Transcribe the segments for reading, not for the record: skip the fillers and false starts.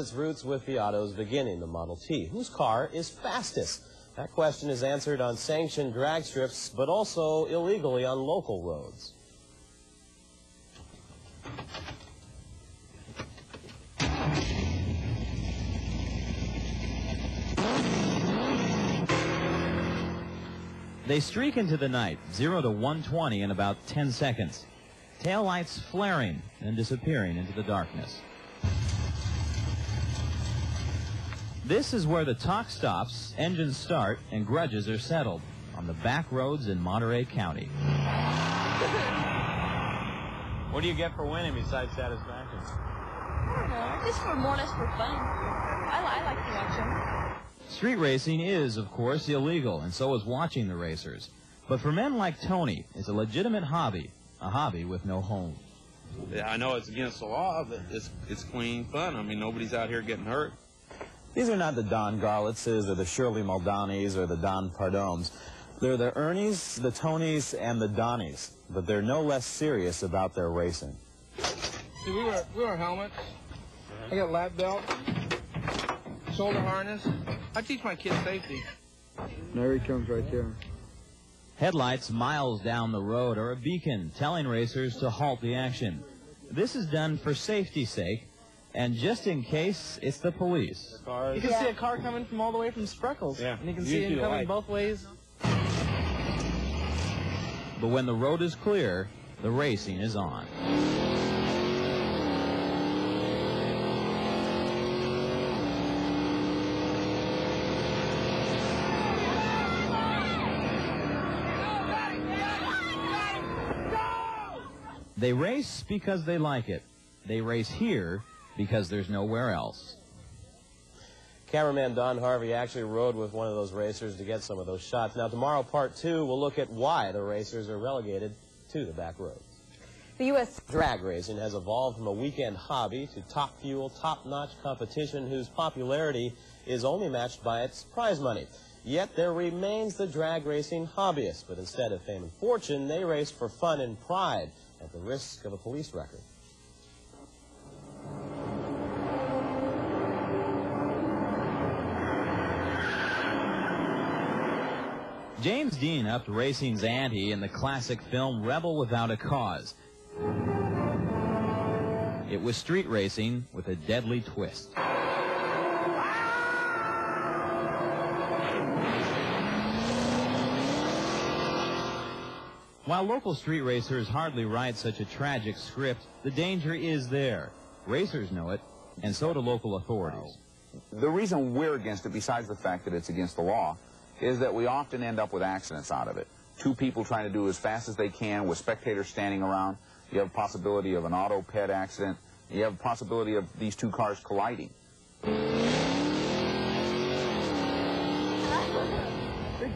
its roots with the auto's beginning, the Model T. Whose car is fastest? That question is answered on sanctioned drag strips, but also illegally on local roads. They streak into the night, 0 to 120 in about 10 seconds. Taillights flaring and disappearing into the darkness. This is where the talk stops, engines start, and grudges are settled, on the back roads in Monterey County. What do you get for winning besides satisfaction? I don't know, just for more or less for fun. I like to watch them. Street racing is, of course, illegal, and so is watching the racers. But for men like Tony, it's a legitimate hobby, a hobby with no home. Yeah, I know it's against the law, but it's clean fun. I mean, nobody's out here getting hurt. These are not the Don Garlitzes or the Shirley Muldonis or the Don Pardomes. They're the Ernies, the Tonys, and the Donnies, but they're no less serious about their racing. See, we wear helmets. I got lap belt, shoulder harness. I teach my kids safety. There he comes right there. Headlights miles down the road are a beacon telling racers to halt the action. This is done for safety's sake, and just in case it's the police. You can see a car coming from all the way from Spreckles. Yeah. And you can see him coming both ways. But when the road is clear, the racing is on. They race because they like it. They race here because there's nowhere else. Cameraman Don Harvey actually rode with one of those racers to get some of those shots. Now, tomorrow, part 2, we'll look at why the racers are relegated to the back roads. The U.S. drag racing has evolved from a weekend hobby to top-fuel, top-notch competition whose popularity is only matched by its prize money. Yet there remains the drag racing hobbyist, but instead of fame and fortune, they race for fun and pride at the risk of a police record. James Dean upped racing's ante in the classic film Rebel Without a Cause. It was street racing with a deadly twist. While local street racers hardly write such a tragic script, the danger is there. Racers know it, and so do local authorities. The reason we're against it, besides the fact that it's against the law, is that we often end up with accidents out of it. Two people trying to do as fast as they can with spectators standing around. You have a possibility of an auto pet accident. You have a possibility of these two cars colliding. The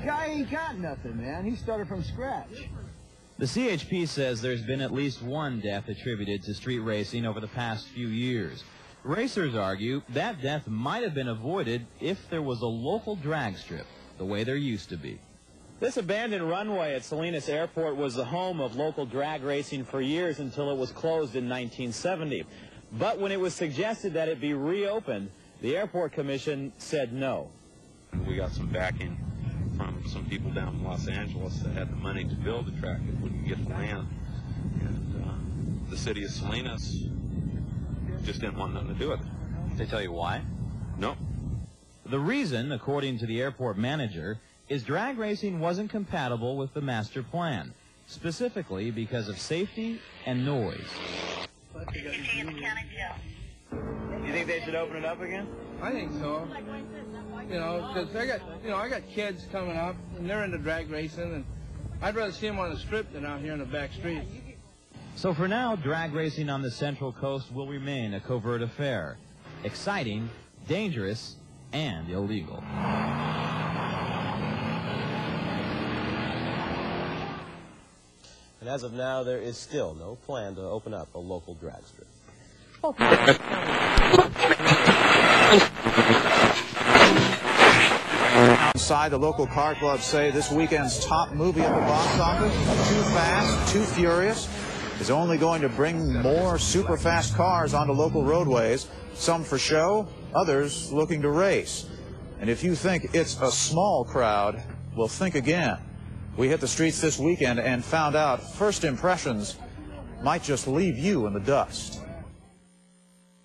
guy ain't got nothing, man. He started from scratch. The CHP says there's been at least one death attributed to street racing over the past few years. Racers argue that death might have been avoided if there was a local drag strip, the way there used to be. This abandoned runway at Salinas Airport was the home of local drag racing for years until it was closed in 1970. But when it was suggested that it be reopened, the Airport Commission said no. We got some backing from some people down in Los Angeles that had the money to build the track that wouldn't get the land. And the city of Salinas just didn't want nothing to do with it. Did they tell you why? No. The reason, according to the airport manager, is drag racing wasn't compatible with the master plan, specifically because of safety and noise. You think they should open it up again? I think so. You know, because I got kids coming up, and they're into drag racing, and I'd rather see them on the strip than out here in the back streets. So for now, drag racing on the Central Coast will remain a covert affair. Exciting, dangerous, and illegal. And as of now, there is still no plan to open up a local drag strip. Inside, the local car clubs say this weekend's top movie at the box office, Too Fast, Too Furious. is only going to bring more super fast cars onto local roadways, some for show, others looking to race. And if you think it's a small crowd, well, think again. We hit the streets this weekend and found out first impressions might just leave you in the dust.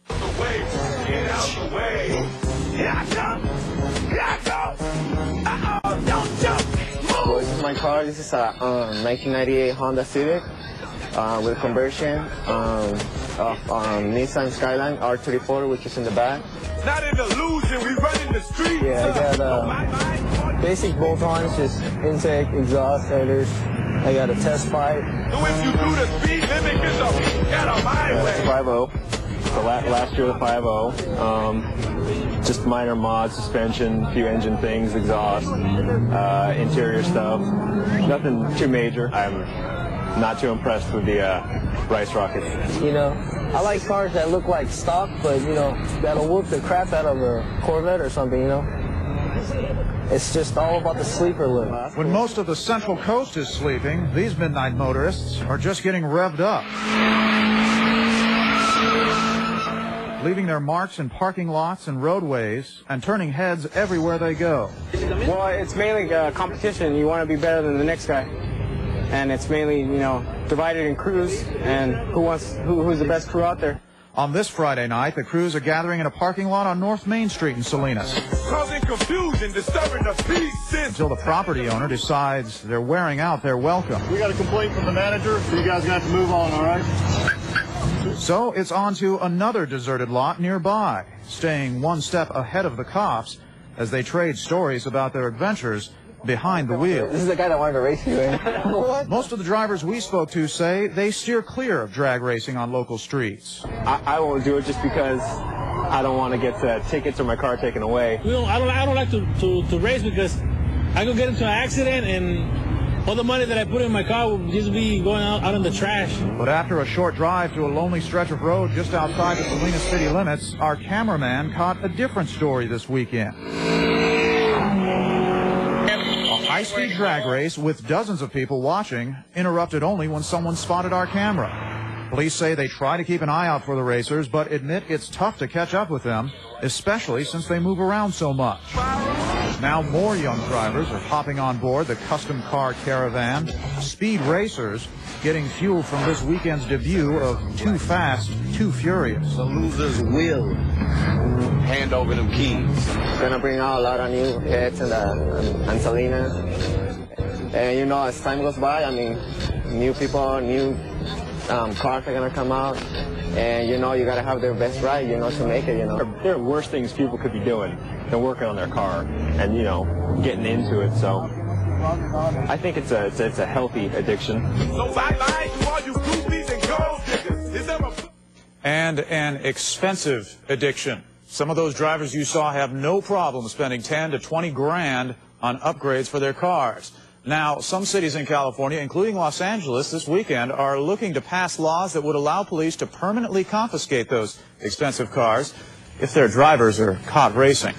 Get out the way. Here I come. Here I come. Uh-oh, don't jump. Well, this is my car. This is a 1998 Honda Civic with conversion Nissan Skyline R34, which is in the back. Not an illusion. We run in the street. Yeah, I got basic bolt-ons, just intake, exhaust, headers. I got a test pipe. So if you do the speed limit, get out of my way. 5.0. So last year the 5.0. Just minor mods, suspension, a few engine things, exhaust, interior stuff. Nothing too major. I'm not too impressed with the Rice Rocket. You know, I like cars that look like stock, but, you know, that'll whoop the crap out of a Corvette or something, you know. It's just all about the sleeper look. When most of the Central Coast is sleeping, these midnight motorists are just getting revved up, leaving their marks in parking lots and roadways and turning heads everywhere they go. Well, it's mainly competition. You want to be better than the next guy. And it's mainly, you know, divided in crews and who's the best crew out there. On this Friday night, the crews are gathering in a parking lot on North Main Street in Salinas. Causing confusion, disturbing the peace. Until the property owner decides they're wearing out their welcome. We got a complaint from the manager, so you guys are going to have to move on, all right? So it's on to another deserted lot nearby, staying one step ahead of the cops as they trade stories about their adventures behind the wheel. This is the guy that wanted to race you, eh? What? Most of the drivers we spoke to say they steer clear of drag racing on local streets. I won't do it just because I don't want to get tickets or my car taken away. I don't like to race because I could get into an accident and all the money that I put in my car will just be going out in the trash. But after a short drive to a lonely stretch of road just outside the Salinas city limits, our cameraman caught a different story this weekend. High-speed drag race with dozens of people watching, interrupted only when someone spotted our camera. Police say they try to keep an eye out for the racers, but admit it's tough to catch up with them, especially since they move around so much. Now more young drivers are hopping on board the custom car caravan. Speed racers getting fuel from this weekend's debut of Too Fast, Too Furious. The losers will hand over them keys. Gonna bring out a lot of new heads and Salinas. And you know, as time goes by, I mean, new people, new cars are gonna come out. And you know, you gotta have their best ride, you know, to make it, you know. There are worse things people could be doing than working on their car and, you know, getting into it, so I think it's a healthy addiction. So bye-bye to all you groupies and gold diggers. And an expensive addiction. Some of those drivers you saw have no problem spending 10 to 20 grand on upgrades for their cars. Now, some cities in California, including Los Angeles, this weekend are looking to pass laws that would allow police to permanently confiscate those expensive cars if their drivers are caught racing.